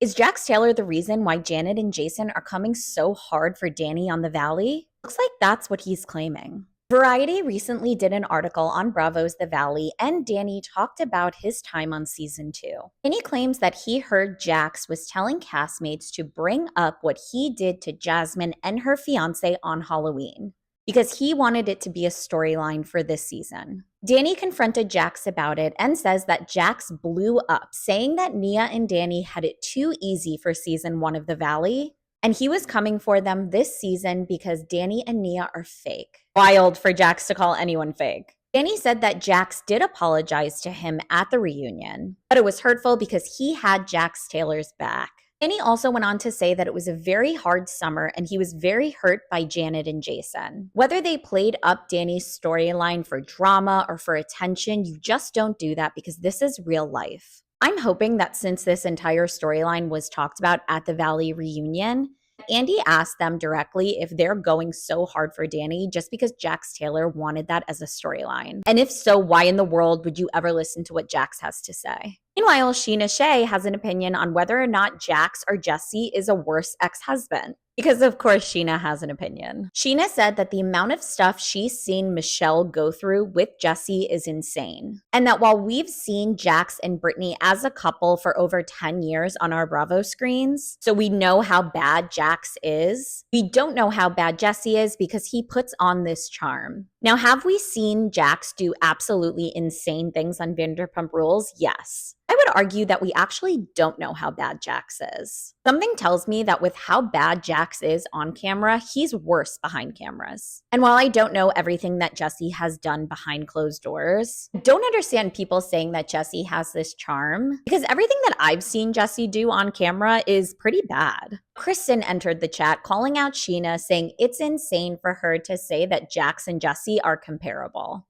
Is Jax Taylor the reason why Janet and Jason are coming so hard for Danny on the Valley? Looks like that's what he's claiming. Variety recently did an article on Bravo's The Valley, and Danny talked about his time on season 2. Danny claims that he heard Jax was telling castmates to bring up what he did to Jasmine and her fiance on Halloween, because he wanted it to be a storyline for this season. Danny confronted Jax about it and says that Jax blew up, saying that Nia and Danny had it too easy for season 1 of The Valley, and he was coming for them this season because Danny and Nia are fake. Wild for Jax to call anyone fake. Danny said that Jax did apologize to him at the reunion, but it was hurtful because he had Jax Taylor's back. Danny also went on to say that it was a very hard summer and he was very hurt by Janet and Jason. Whether they played up Danny's storyline for drama or for attention, you just don't do that because this is real life. I'm hoping that since this entire storyline was talked about at the Valley reunion, Andy asked them directly if they're going so hard for Danny just because Jax Taylor wanted that as a storyline. And if so, why in the world would you ever listen to what Jax has to say? Meanwhile, Scheana Shay has an opinion on whether or not Jax or Jesse is a worse ex-husband. Because of course Scheana has an opinion. Scheana said that the amount of stuff she's seen Michelle go through with Jesse is insane. And that while we've seen Jax and Brittany as a couple for over 10 years on our Bravo screens, so we know how bad Jax is, we don't know how bad Jesse is because he puts on this charm. Now, have we seen Jax do absolutely insane things on Vanderpump Rules? Yes. I would argue that we actually don't know how bad Jax is. Something tells me that with how bad Jax is on camera, he's worse behind cameras. And while I don't know everything that Jesse has done behind closed doors, I don't understand people saying that Jesse has this charm because everything that I've seen Jesse do on camera is pretty bad. Kristen entered the chat calling out Scheana, saying it's insane for her to say that Jax and Jesse are comparable.